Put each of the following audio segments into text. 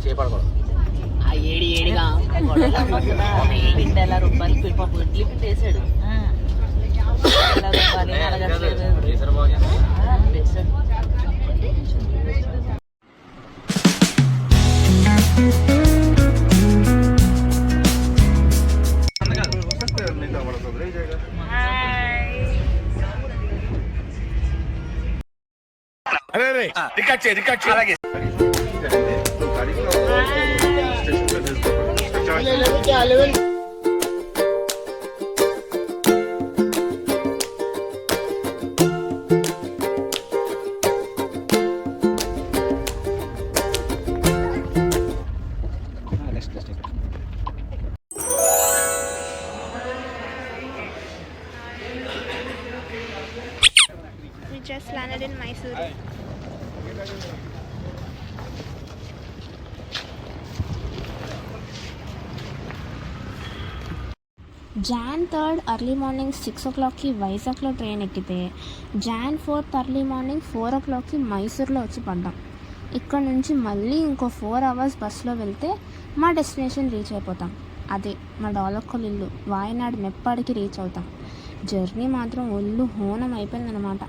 చేపడకూడదు. ఆ ఏడిగా ₹100 పిలిపప్పు ఇడ్లీ పిండి వేసాడు. అలాగే We just landed in Mysore. Jan 3rd early morning 6 o'clockకి వైజాగ్లో ట్రైన్ ఎక్కితే Jan 4th early morning 4 o'clockకి మైసూర్లో వచ్చి పడ్డాం. ఇక్కడ నుంచి మళ్ళీ ఇంకో 4 hours బస్సులో వెళ్తే మా డెస్టినేషన్ రీచ్ అయిపోతాం. అదే మా డాలక్కల్ ఇల్లు వాయనాడు మెప్పాడికి రీచ్ అవుతాం. జర్నీ మాత్రం ఒళ్ళు హోనం అయిపోయిందనమాట.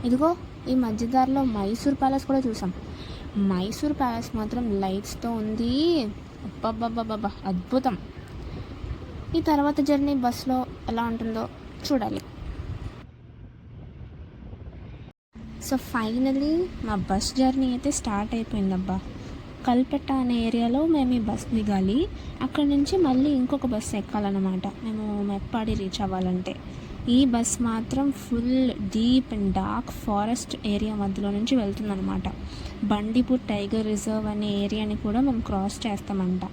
ఇదిగో ఈ మధ్యదారిలో మైసూర్ ప్యాలెస్ కూడా చూసాం. మైసూర్ ప్యాలెస్ మాత్రం లైట్స్తో ఉంది. అబ్బబ్బబ్బబ్బా అద్భుతం. ఈ తర్వాత జర్నీ బస్లో ఎలా ఉంటుందో చూడాలి. సో ఫైనలీ మా బస్ జర్నీ అయితే స్టార్ట్ అయిపోయిందబ్బా. కల్పెట్ట అనే ఏరియాలో మేము ఈ బస్ దిగాలి. అక్కడి నుంచి మళ్ళీ ఇంకొక బస్సు ఎక్కాలన్నమాట మేము మెప్పాడి రీచ్ అవ్వాలంటే. ఈ బస్ మాత్రం full deep and dark forest area మధ్యలో నుంచి వెళ్తుందనమాట. బండిపూర్ టైగర్ రిజర్వ్ అనే ఏరియాని కూడా మేము క్రాస్ చేస్తామంట.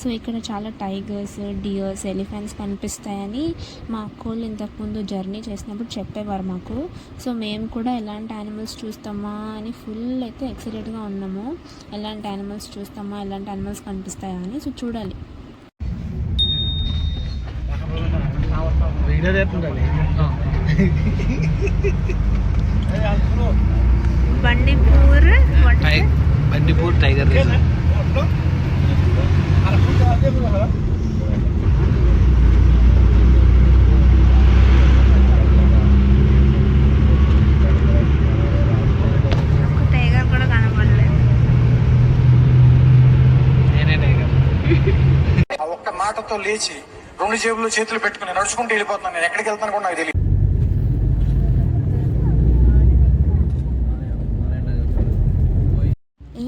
సో ఇక్కడ చాలా టైగర్స్, డియర్స్, ఎలిఫెంట్స్ కనిపిస్తాయని మా అక్కోళ్ళు ఇంతకుముందు జర్నీ చేసినప్పుడు చెప్పేవారు మాకు. సో మేము కూడా ఎలాంటి యానిమల్స్ చూస్తామా అని ఫుల్ అయితే ఎక్సైటెడ్గా ఉన్నాము. ఎలాంటి యానిమల్స్ చూస్తామా, ఎలాంటి యానిమల్స్ కనిపిస్తాయా అని. సో చూడాలి. Bandipur tiger reserve. టైగర్ కూడా కనపడలేదు. నేనే టైగర్. ఆ ఒక్క మాటతో లేచి 2 జేబుల్లో చేతులు పెట్టుకుని నడుచుకుంటూ వెళ్ళిపోతున్నాను. నేను ఎక్కడికి వెళ్తాను కూడా నాకు తెలియదు.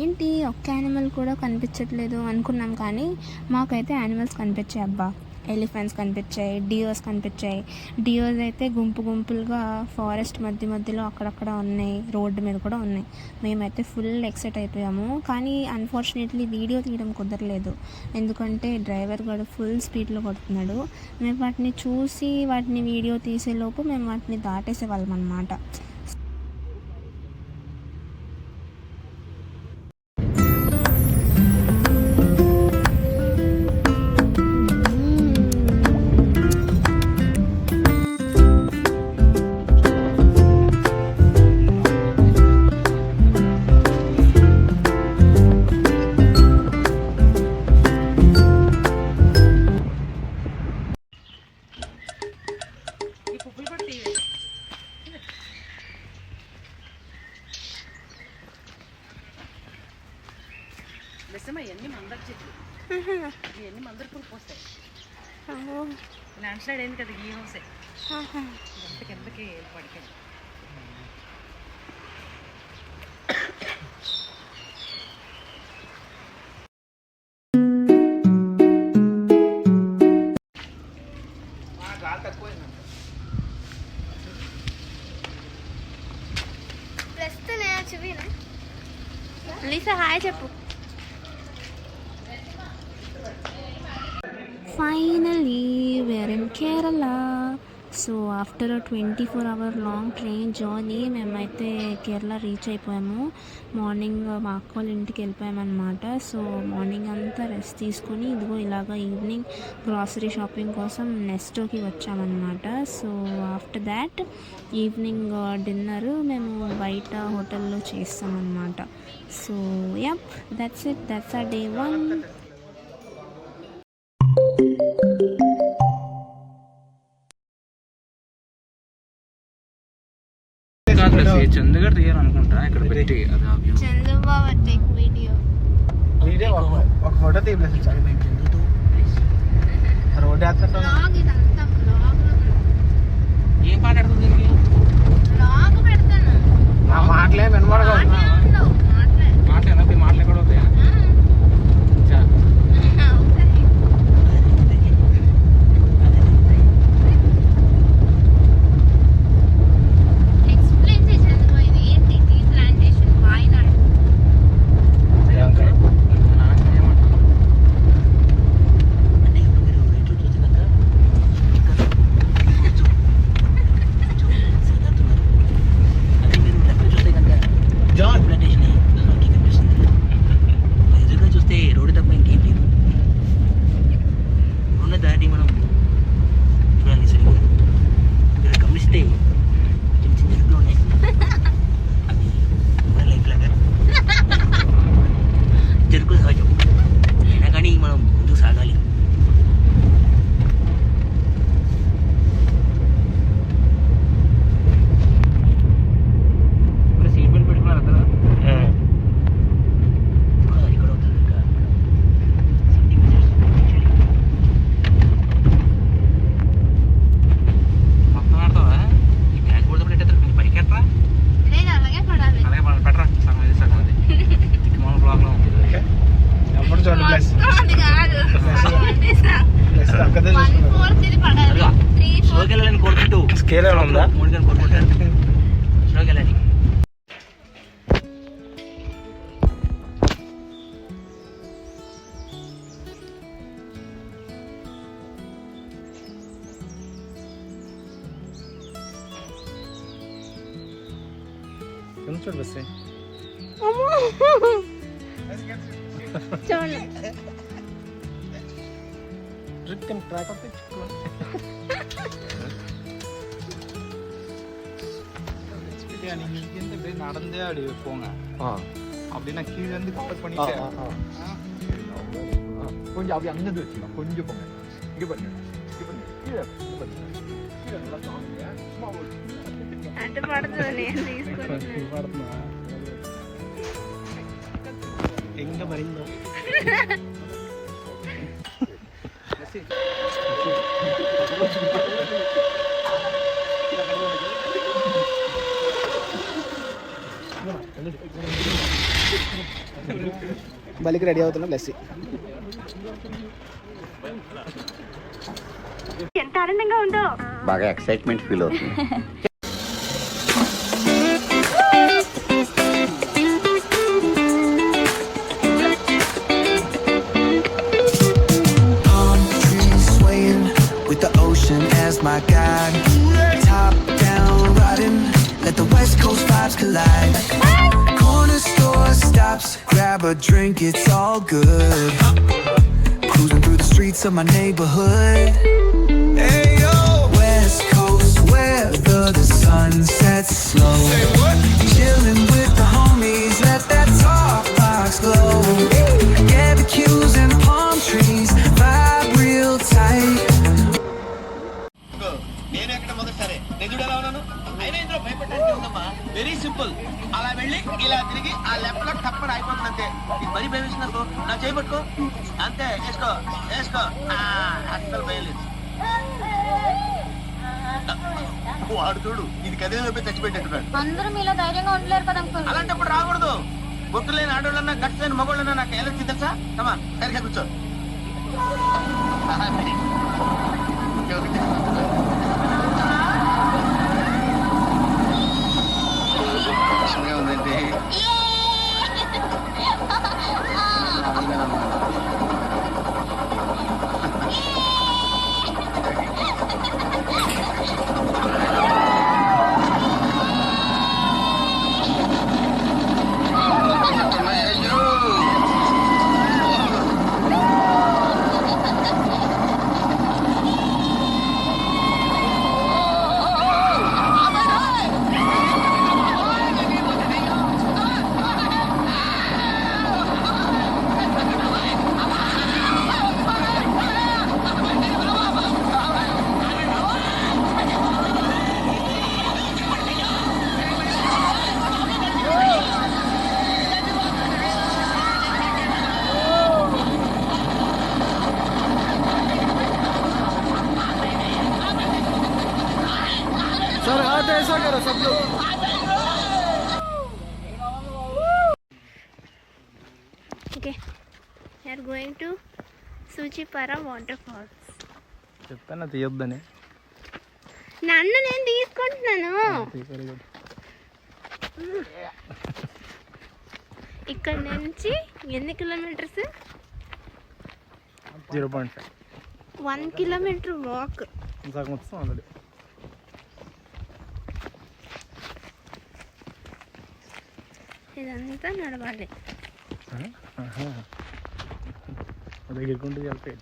ఏంటి ఒక్క యానిమల్ కూడా కనిపించట్లేదు అనుకున్నాం, కానీ మాకైతే యానిమల్స్ కనిపించాయి అబ్బా. ఎలిఫెంట్స్ కనిపించాయి, డియర్స్ కనిపించాయి. డియర్స్ అయితే గుంపు గుంపులుగా ఫారెస్ట్ మధ్యలో అక్కడక్కడ ఉన్నాయి, రోడ్డు మీద కూడా ఉన్నాయి. మేమైతే ఫుల్ ఎక్సైట్ అయిపోయాము. కానీ అన్ఫార్చునేట్లీ వీడియో తీయడం కుదరలేదు, ఎందుకంటే డ్రైవర్ కూడా ఫుల్ స్పీడ్లో కొడుతున్నాడు. మేము వాటిని చూసి వాటిని వీడియో తీసేలోపు మేము వాటిని దాటేసేవాళ్ళం అన్నమాట. ఇవన్నీ మందర చెట్లు, ఇవన్నీ మందర పురుగు పోస్తాయి. ల్యాండ్ స్లైడ్ అయింది కదా, ఈ హౌసే ఎంత కిందకి పడిపోయింది. లీసా హాయ్ చెప్పు. Finally we're in Kerala. So after 24-hour long train journey మేమైతే కేరళ రీచ్ అయిపోయాము. మార్నింగ్ మా అక్క వాళ్ళ ఇంటికి వెళ్ళిపోయామన్నమాట. సో మార్నింగ్ అంతా రెస్ట్ తీసుకొని ఇదిగో ఇలాగ ఈవినింగ్ గ్రాసరీ షాపింగ్ కోసం నెస్టోకి వచ్చామన్నమాట. So after that evening dinner మేము బయట హోటల్లో చేస్తామన్నమాట. So yup, that's it, that's a day 1. చందుగారు తీయాలి అనుకుంటా ఇక్కడ పెట్టి చంద్రబాబు టేక్ వీడియో ఒక ఫోటో తీయలేదు రోడ్ ఏం మాట్లాడుతుంది మాటలే వినబడగా మాటలు ఎక్కడ అవుతాయా స్కేల్ ఏమైనా ఉందా? చూడు బస్ ట్రాక్ நீங்க இருந்து அப்படியே நடந்தே அப்படி போங்க அப்படின்னா கீழே இருந்து கவர் பண்ணிட்டு கொஞ்சம் அப்படி அங்கே வச்சுக்கலாம் கொஞ்சம் போங்க இங்கே பண்ணுங்க இங்கே பண்ணுங்க கீழே கீழே நல்லா காமிங்க எங்க மறைந்தோம் బలికి రెడీ అవుతున్నా బ్లెస్సీ ఎంత ఆనందంగా ఉందో బాగా ఎక్సైట్మెంట్ ఫీల్ అవుతుంది with the ocean as my guide, top down riding, let the west coast vibes collide. Corner store stops, grab a drink, it's all good. Cruising through the streets of my neighborhood. Hey yo, west coast weather, the sun sets slow. Chilling with the homies, let that talk box glow. Barbecues and palm trees, vibe real tight. నేను ఎక్కడ మొదటిసారి నిజుడు ఎలా ఉన్నాను అయినా ఇందులో భయపడడానికి ఉందమ్మా. Very simple, అలా వెళ్ళి ఇలా తిరిగి ఆ లెఫ్ట్ లో టప్పని అయిపోతుంది అంతే. ఇది మరీ భయవేసినారు, నా చేయబట్టుకో అంతే. వేసుకో వేసుకో, అస్సలు భయం లేదు. వాడు చూడు, ఇది కదిలి చచ్చిపెట్టేట్టున్నాడు. అందరూ మీలో ధైర్యంగా ఉండలేరు కదా అంకుల్. అలాంటప్పుడు రాకూడదు. బొట్టు లేని ఆడోళ్ళన్నా గట్స్ లేని మగోళ్ళన్నా నాకు ఎలా తెలుసా? కమా సరిగ్గా కూర్చో. ఉందండి ऐसा करो सब लोग. Okay are going to Suchipara waterfalls. చెప్పాను తీయొద్దని. నన్ను నేను తీసుకుంటున్నాను. ఇక్కడ నుంచి ఎన్ని కిలోమీటర్స్? 0.5. 1 kilometre walk. సగం వస్తాం ఆల్రెడీ. ఇదంతా నడవాలి. దగ్గరకుంటే వెళ్తాయి.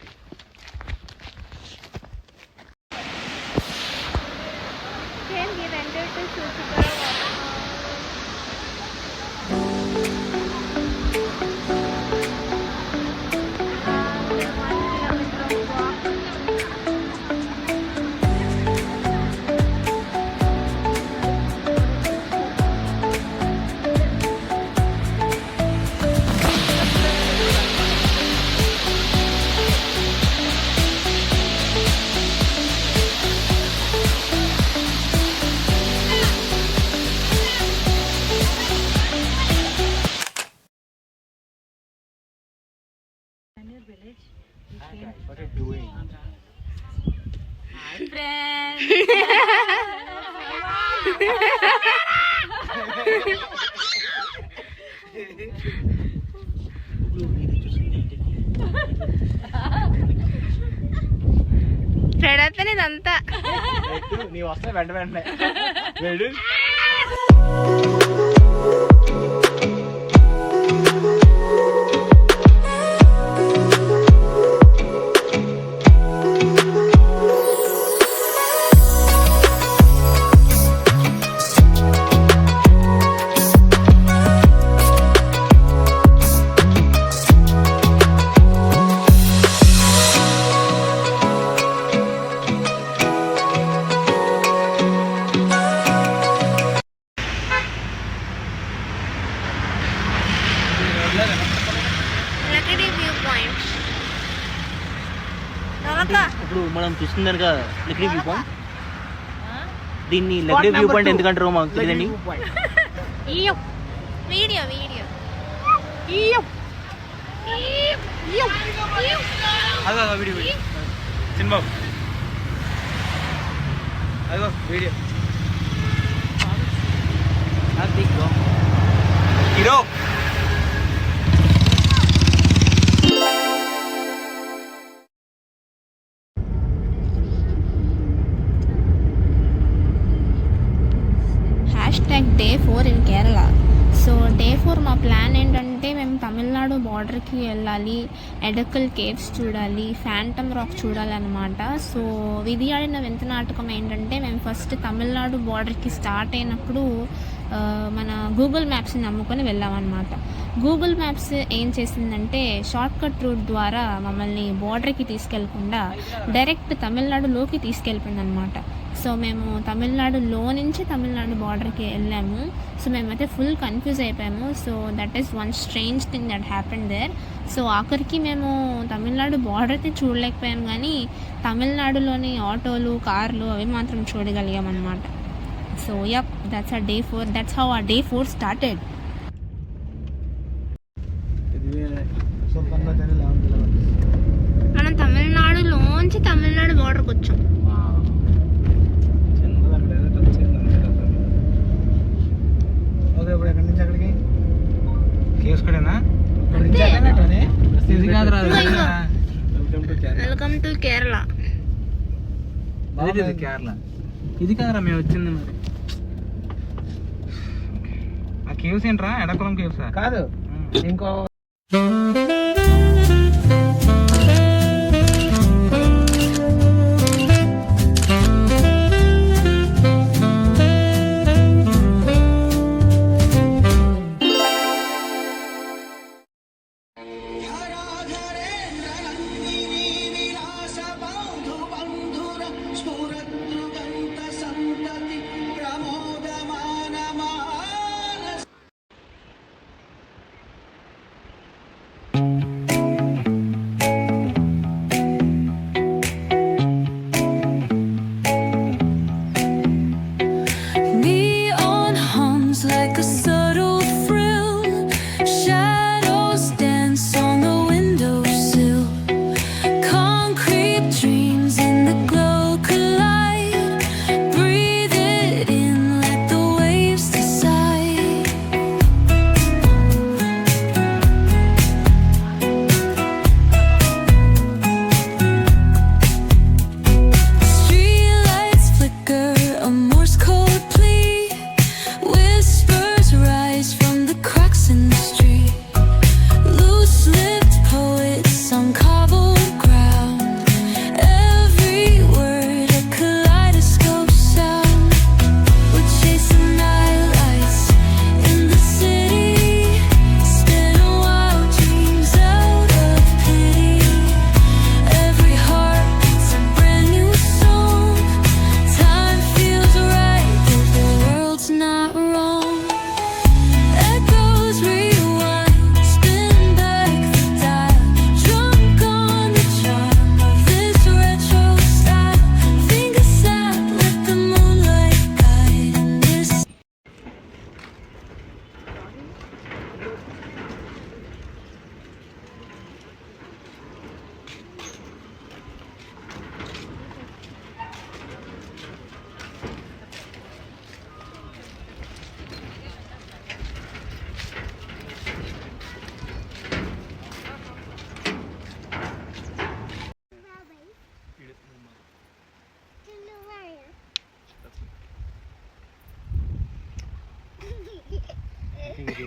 Then we entered to Suchipara పెడతాను ఇదంతా. నీ వస్తే వెంట వెంటనే వెళ్ళు. Lucky view point. ఇప్పుడు మనం చూస్తుంది కనుక లగ్డీ వ్యూ పాయింట్. దీన్ని లగ్డీ వ్యూ పాయింట్ ఎందుకంటారో మాకు తెలియదండి. వీడియో వీడియో అదో వీడియో సినిమా అదో video hero. Day 4 in Kerala. So day 4 మా ప్లాన్ ఏంటంటే మేము తమిళనాడు బార్డర్కి వెళ్ళాలి, ఎడకల్ కేవ్స్ చూడాలి, ఫ్యాంటమ్ రాక్ చూడాలి అనమాట. సో విధి ఆడిన వింత నాటకం ఏంటంటే మేము ఫస్ట్ తమిళనాడు బార్డర్కి స్టార్ట్ అయినప్పుడు మన గూగుల్ మ్యాప్స్ని నమ్ముకొని వెళ్ళామన్నమాట. గూగుల్ మ్యాప్స్ ఏం చేసిందంటే షార్ట్కట్ రూట్ ద్వారా మమ్మల్ని బార్డర్కి తీసుకెళ్లకుండా డైరెక్ట్ తమిళనాడులోకి తీసుకెళ్ళిపోయింది అనమాట. సో మేము తమిళనాడులో నుంచి తమిళనాడు బార్డర్కి వెళ్ళాము. సో మేమైతే ఫుల్ కన్ఫ్యూజ్ అయిపోయాము. So that is one strange thing that happen there. So ఆఖరికి మేము తమిళనాడు బార్డర్ని చూడలేకపోయాము, కానీ తమిళనాడులోని ఆటోలు, కార్లు అవి మాత్రం చూడగలిగాం అనమాట. So yup, that's our day 4. That's how our day 4 started. మనం తమిళనాడులోంచి తమిళనాడు బార్డర్కి వచ్చాం. ఓకే, ఇప్పుడు ఎక్కడి నుంచి అక్కడికి కేవ్స్ కడేనా? Welcome to Kerala. కేరళ ఇది కాదరా మేము వచ్చింది. మరి ఆ కేవ్స్ ఏంట్రా? ఎడకులం కేవ్స్ కాదు, ఇంకో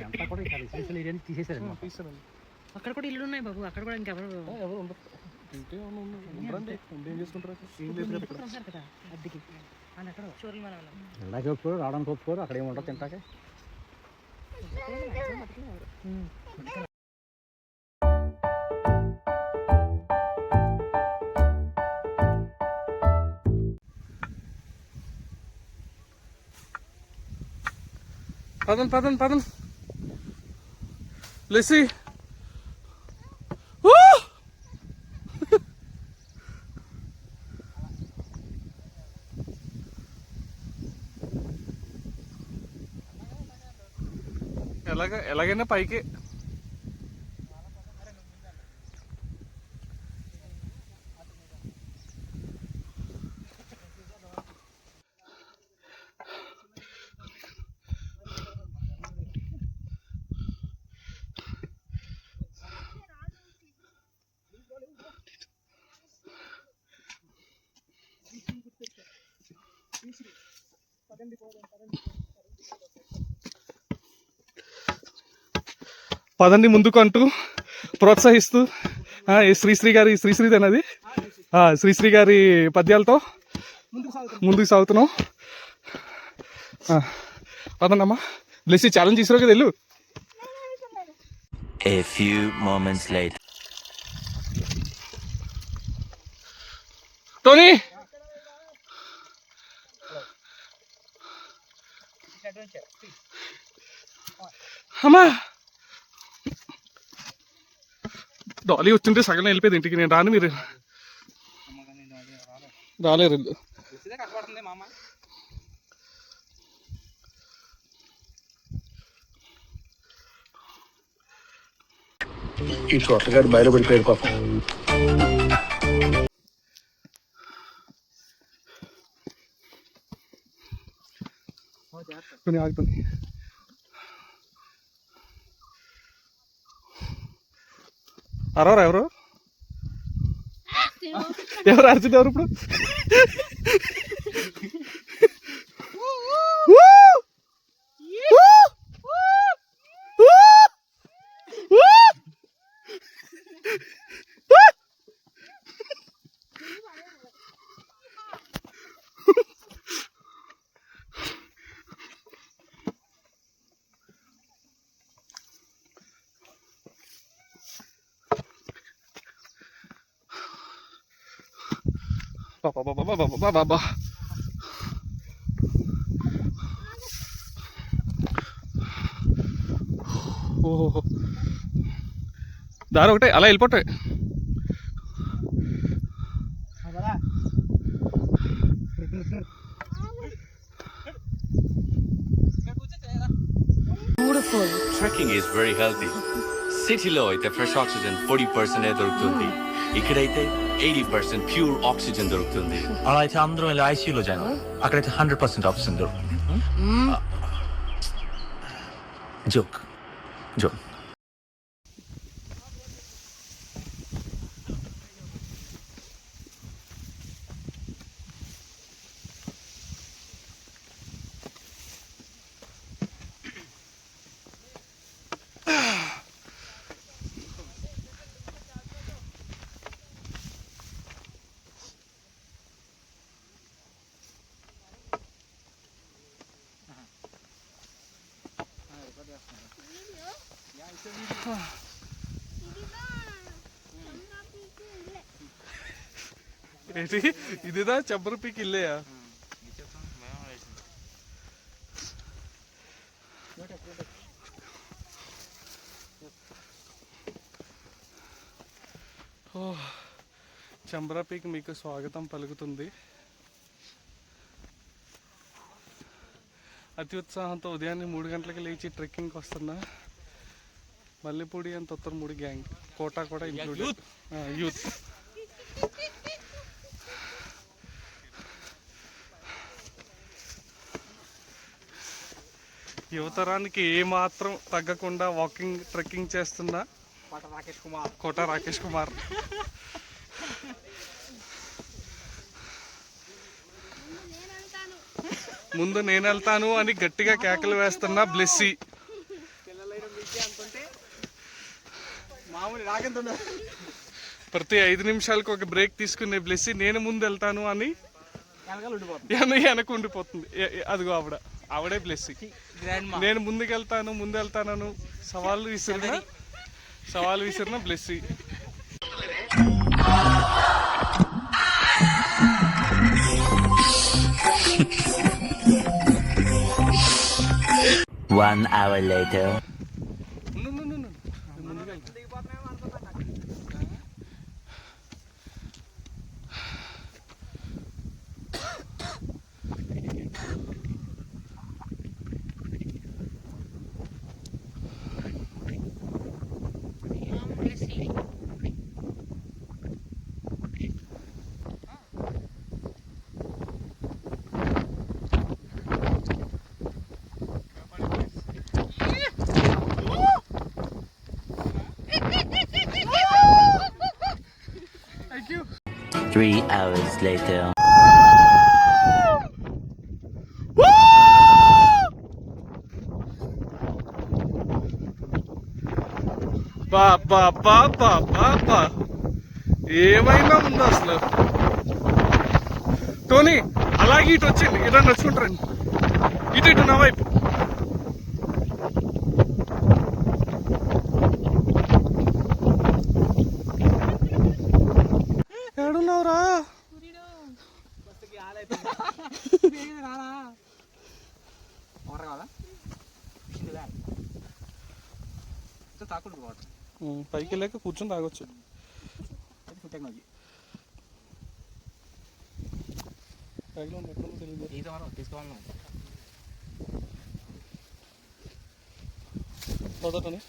అంతా కూడా ఇక్కడ రెసిడెన్షియల్ ఏరియాని తీసేశారు. తీసానండి. అక్కడ కూడా ఇల్లు ఉన్నాయి బాబు, అక్కడ కూడా ఇంకెవరు ఎవరు ఉండరు. ఇంటే ఉండరండి. ఏం చేసుకుంటారు? ఏం లేదు కదా ఇక్కడ. ఉంటారు కదా అద్దెకి. వాళ్ళు ఎక్కడ షోరూమ్ మన వాళ్ళు. వెళ్ళడానికి ఒప్పుకోరు, రావడానికి ఒప్పుకోరు, అక్కడ ఏమి ఉండదు తింటాకే. పదండి లెసి. ఎలాగైనా పైకి. పదండి ముందుకు అంటూ ప్రోత్సహిస్తూ శ్రీశ్రీదేనది శ్రీశ్రీ గారి పద్యాలతో ముందుకు సాగుతున్నాం. పదండమ్మా. బ్లెస్సీ ఛాలెంజ్ తీసుకురా కదా, వెళ్ళు. A few moments later. Tony అమ్మా, డాలీ వచ్చింటే సగం వెళ్ళిపోయింది ఇంటికి. నేను రాను, మీరు రాలేరు. ఈ చోట్లగాడు బయలుపడిపోయాడు పాపం. కొన్ని ఆగుతుంది. అరవరా ఎవరు అరిచింది ఎవరు ఇప్పుడు? బాబా ఓహో, దారి ఒకటే అలా వెళ్ళిపోతాయి. Trekking is very healthy. సిటీలో అయితే ఫ్రెష్ ఆక్సిజన్ 40% దొరుకుతుంది. ఇక్కడైతే 80% ప్యూర్ ఆక్సిజన్ దొరుకుతుంది. అలా అయితే అందరం వెళ్ళి ఐసీయూలో జాయిన్. అక్కడైతే 100% ఆక్సిజన్ దొరుకుతుంది. జోక్. ఏంటి ఇదిదా చంబర పీక్ ఇల్లేయా? చంబర పీక్ మీకు స్వాగతం పలుకుతుంది. అతి ఉత్సాహంతో ఉదయాన్నే 3 గంటలకి లేచి ట్రెక్కింగ్కి వస్తున్నా. మల్లెపూడి అండ్ తొత్తరమూడి గ్యాంగ్, కోటా కూడా ఇంక్లూడెడ్, యూత్. యువతరానికి ఏమాత్రం తగ్గకుండా ట్రెక్కింగ్ చేస్తున్న కోట రాకేష్ కుమార్. ముందు నేను వెళ్తాను అని గట్టిగా కేకలు వేస్తున్న బ్లెస్సీ. ప్రతి 5 నిమిషాలకు ఒక బ్రేక్ తీసుకునే బ్లెస్సీ నేను ముందు వెళ్తాను అని వెనక ఉండిపోతుంది. అదిగో ఆవిడే బ్లెస్సీ. నేను ముందుకెళ్తాను సవాలు విసిరిన Blessy. One hour later. Thank you. 3 hours later. బాబా ఏమైనా ఉందా అసలు? టోనీ అలాగే ఇటు వచ్చింది, ఇటు నడుచుకుంటారండి, ఇటు నా వైపు. ఏడున్నావురా? పైకి వెళ్ళాక కూర్చొని తాగొచ్చు. మొదటని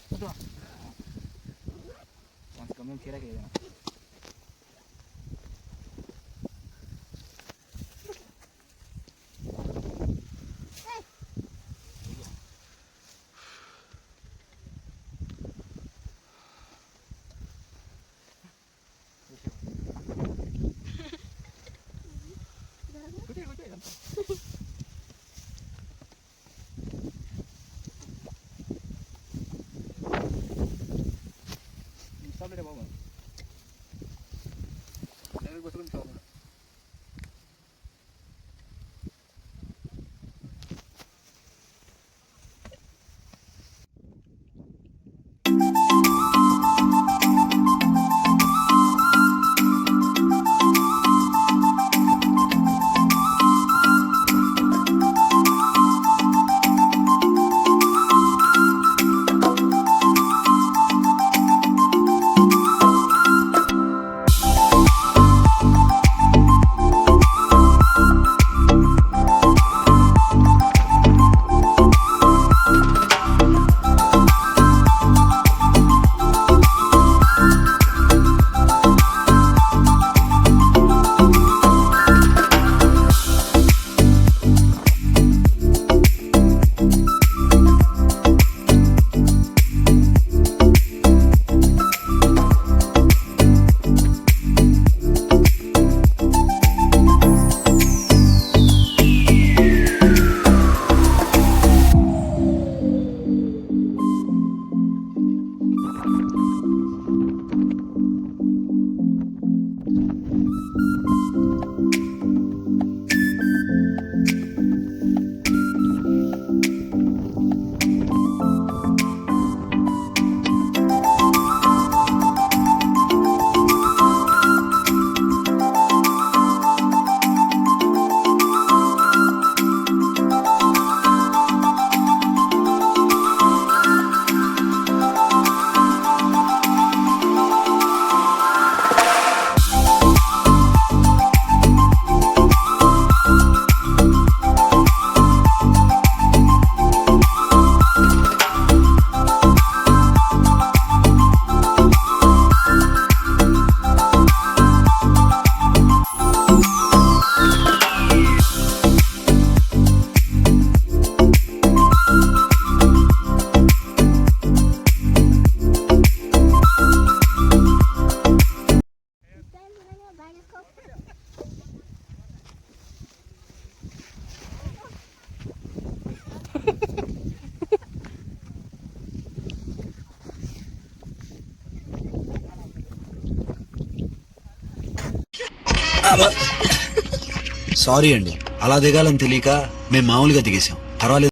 సారీ అండి, అలా దిగాలని తెలియక మేము మామూలుగా దిగేసాం. పర్వాలేదు.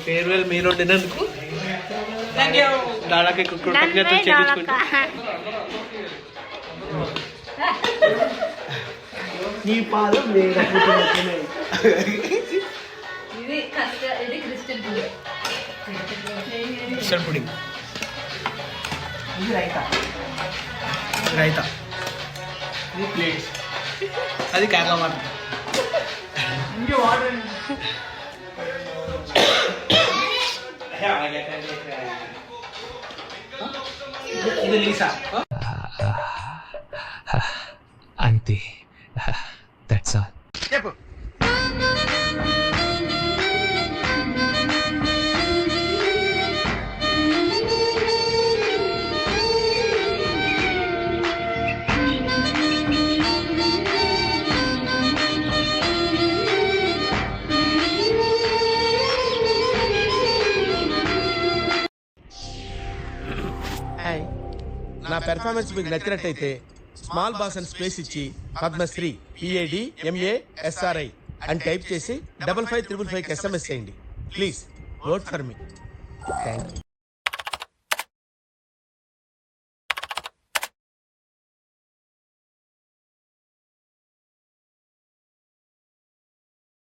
ఫేర్వెల్ మీరు వండినందుకు దాదాకి కృతజ్ఞతలు చెల్లించుకుంటూ నీ పాదం క్రిస్టల్ పుడింగ్, ఇది రైతా, రైతా, ఇది ప్లేట్స్, అది కేరళ మాట. ఇది లీసా. అంతే, దట్స్ ఆల్. చెప్పు. నా పెర్ఫార్మెన్స్ మీకు నచ్చినట్టయితే స్మాల్ బాస్ అని స్పేస్ ఇచ్చి పద్మశ్రీ PADMASRI అని టైప్ చేసి 5555 SMS చేయండి. Please vote for me. Thank you.